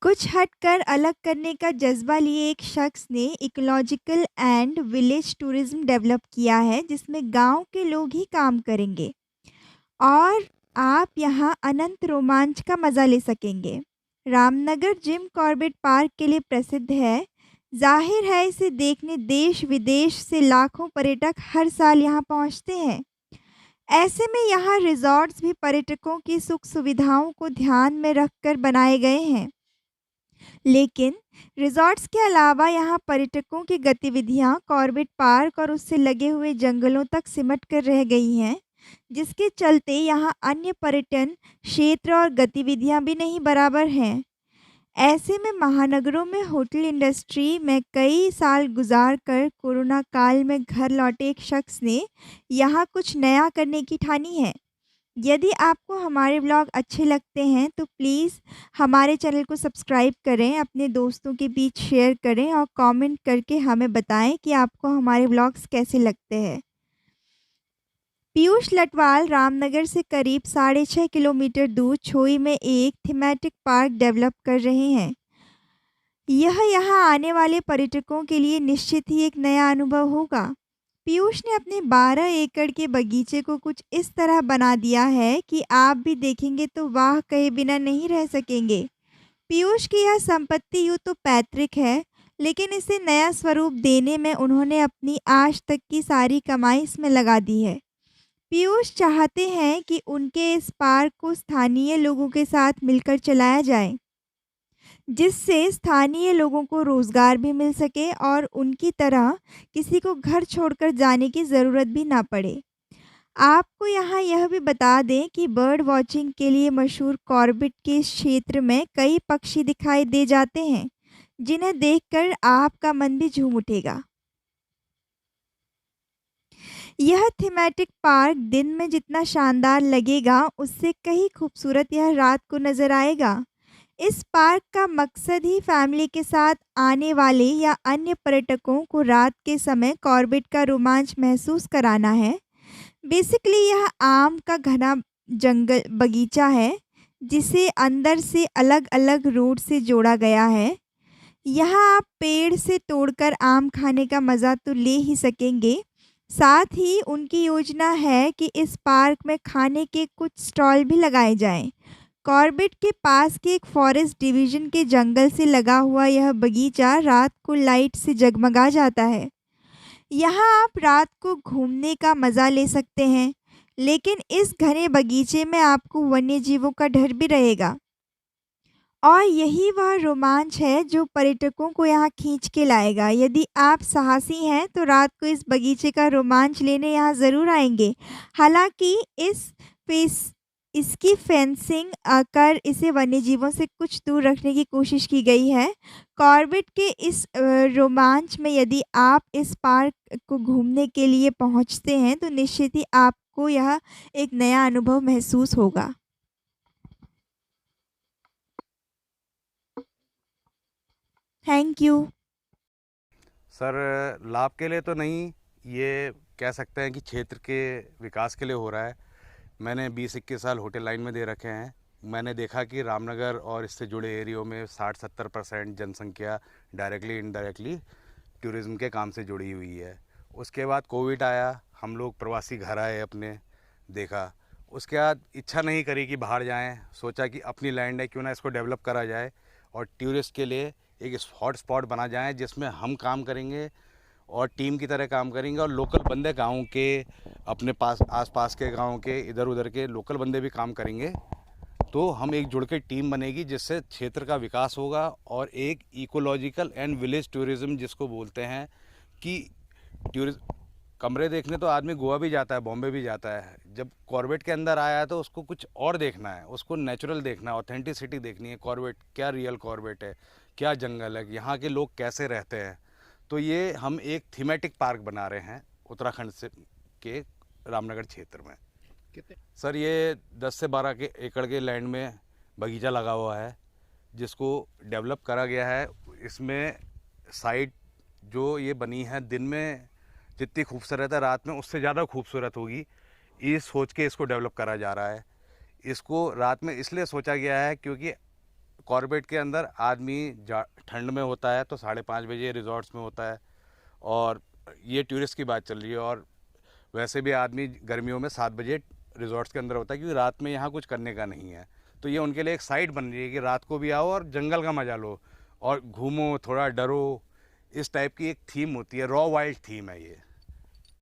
कुछ हटकर अलग करने का जज्बा लिए एक शख्स ने ecological and village tourism develop किया है, जिसमें गांव के लोग ही काम करेंगे और आप यहां अनंत रोमांच का मजा ले सकेंगे। रामनगर जिम कॉर्बेट पार्क के लिए प्रसिद्ध है। जाहिर है, इसे देखने देश विदेश से लाखों पर्यटक हर साल यहां पहुंचते हैं। ऐसे में यहाँ रिजॉर्ट्स भी पर्यटकों की सुख सुविधाओं को ध्यान में रखकर बनाए गए हैं। लेकिन रिजॉर्ट्स के अलावा यहाँ पर्यटकों की गतिविधियाँ कॉर्बेट पार्क और उससे लगे हुए जंगलों तक सिमट कर रह गई हैं, जिसके चलते यहाँ अन्य पर्यटन क्षेत्र और गतिविधियाँ भी नहीं बराबर हैं। ऐसे में महानगरों में होटल इंडस्ट्री में कई साल गुजार कर कोरोना काल में घर लौटे एक शख्स ने यहाँ कुछ नया करने की ठानी है। यदि आपको हमारे व्लॉग अच्छे लगते हैं तो प्लीज़ हमारे चैनल को सब्सक्राइब करें, अपने दोस्तों के बीच शेयर करें और कमेंट करके हमें बताएं कि आपको हमारे व्लॉग्स कैसे लगते हैं। पीयूष लटवाल रामनगर से करीब 6.5 किलोमीटर दूर छोई में एक थीमेटिक पार्क डेवलप कर रहे हैं। यह यहाँ आने वाले पर्यटकों के लिए निश्चित ही एक नया अनुभव होगा। पीयूष ने अपने 12 एकड़ के बगीचे को कुछ इस तरह बना दिया है कि आप भी देखेंगे तो वाह कहे बिना नहीं रह सकेंगे। पीयूष की यह संपत्ति यूँ तो पैतृक है, लेकिन इसे नया स्वरूप देने में उन्होंने अपनी आज तक की सारी कमाई इसमें लगा दी है। पीयूष चाहते हैं कि उनके इस पार्क को स्थानीय लोगों के साथ मिलकर चलाया जाए, जिससे स्थानीय लोगों को रोज़गार भी मिल सके और उनकी तरह किसी को घर छोड़कर जाने की ज़रूरत भी ना पड़े। आपको यहाँ यह भी बता दें कि बर्ड वॉचिंग के लिए मशहूर कॉर्बेट के इस क्षेत्र में कई पक्षी दिखाई दे जाते हैं, जिन्हें देखकर आपका मन भी झूम उठेगा। यह थीमेटिक पार्क दिन में जितना शानदार लगेगा, उससे कहीं खूबसूरत यह रात को नज़र आएगा। इस पार्क का मकसद ही फैमिली के साथ आने वाले या अन्य पर्यटकों को रात के समय कॉर्बेट का रोमांच महसूस कराना है। बेसिकली यह आम का घना जंगल बगीचा है, जिसे अंदर से अलग-अलग रोड से जोड़ा गया है। यहाँ आप पेड़ से तोड़कर आम खाने का मज़ा तो ले ही सकेंगे। साथ ही उनकी योजना है कि इस पार्क में खाने के कुछ स्टॉल भी लगाए जाएं। कॉर्बेट के पास के एक फॉरेस्ट डिवीजन के जंगल से लगा हुआ यह बगीचा रात को लाइट से जगमगा जाता है। यहाँ आप रात को घूमने का मज़ा ले सकते हैं, लेकिन इस घने बगीचे में आपको वन्य जीवों का डर भी रहेगा। और यही वह रोमांच है जो पर्यटकों को यहाँ खींच के लाएगा। यदि आप साहसी हैं तो रात को इस बगीचे का रोमांच लेने यहाँ ज़रूर आएंगे। हालांकि इसकी फेंसिंग कर इसे वन्यजीवों से कुछ दूर रखने की कोशिश की गई है। कॉर्बेट के इस रोमांच में यदि आप इस पार्क को घूमने के लिए पहुँचते हैं तो निश्चित ही आपको यह एक नया अनुभव महसूस होगा। Thank you. सर, लाभ के लिए तो नहीं, ये कह सकते हैं कि क्षेत्र के विकास के लिए हो रहा है। मैंने 20-21 साल होटल लाइन में दे रखे हैं। मैंने देखा कि रामनगर और इससे जुड़े एरियो में 60-70% जनसंख्या डायरेक्टली इनडायरेक्टली टूरिज़्म के काम से जुड़ी हुई है। उसके बाद कोविड आया, हम लोग प्रवासी घर आए अपने, देखा। उसके बाद इच्छा नहीं करी कि बाहर जाएं, सोचा कि अपनी लैंड है, क्यों ना इसको डेवलप करा जाए और टूरिस्ट के लिए एक हॉट स्पॉट बना जाए जिसमें हम काम करेंगे और टीम की तरह काम करेंगे और लोकल बंदे गांव के, अपने पास आसपास के गांव के, इधर उधर के लोकल बंदे भी काम करेंगे। तो हम एक जुड़ के टीम बनेगी जिससे क्षेत्र का विकास होगा और एक इकोलॉजिकल एंड विलेज टूरिज़्म जिसको बोलते हैं कि कमरे देखने तो आदमी गोवा भी जाता है, बॉम्बे भी जाता है। जब कॉर्बेट के अंदर आया है तो उसको कुछ और देखना है, उसको नेचुरल देखना है, ऑथेंटिसिटी देखनी है। कॉर्बेट क्या रियल कॉर्बेट है, क्या जंगल है, यहाँ के लोग कैसे रहते हैं। तो ये हम एक थीमेटिक पार्क बना रहे हैं उत्तराखंड से के रामनगर क्षेत्र में। कितने? सर, ये 10 से 12 के एकड़ के लैंड में बगीचा लगा हुआ है जिसको डेवलप करा गया है। इसमें साइट जो ये बनी है दिन में जितनी खूबसूरत है, रात में उससे ज़्यादा खूबसूरत होगी, ये सोच के इसको डेवलप करा जा रहा है। इसको रात में इसलिए सोचा गया है क्योंकि कॉर्बेट के अंदर आदमी ठंड में होता है तो 5:30 बजे रिजॉर्ट्स में होता है, और ये टूरिस्ट की बात चल रही है। और वैसे भी आदमी गर्मियों में 7 बजे रिजॉर्ट्स के अंदर होता है, क्योंकि रात में यहाँ कुछ करने का नहीं है। तो ये उनके लिए एक साइट बन रही है कि रात को भी आओ और जंगल का मजा लो और घूमो, थोड़ा डरो। इस टाइप की एक थीम होती है, रॉ वाइल्ड थीम है ये।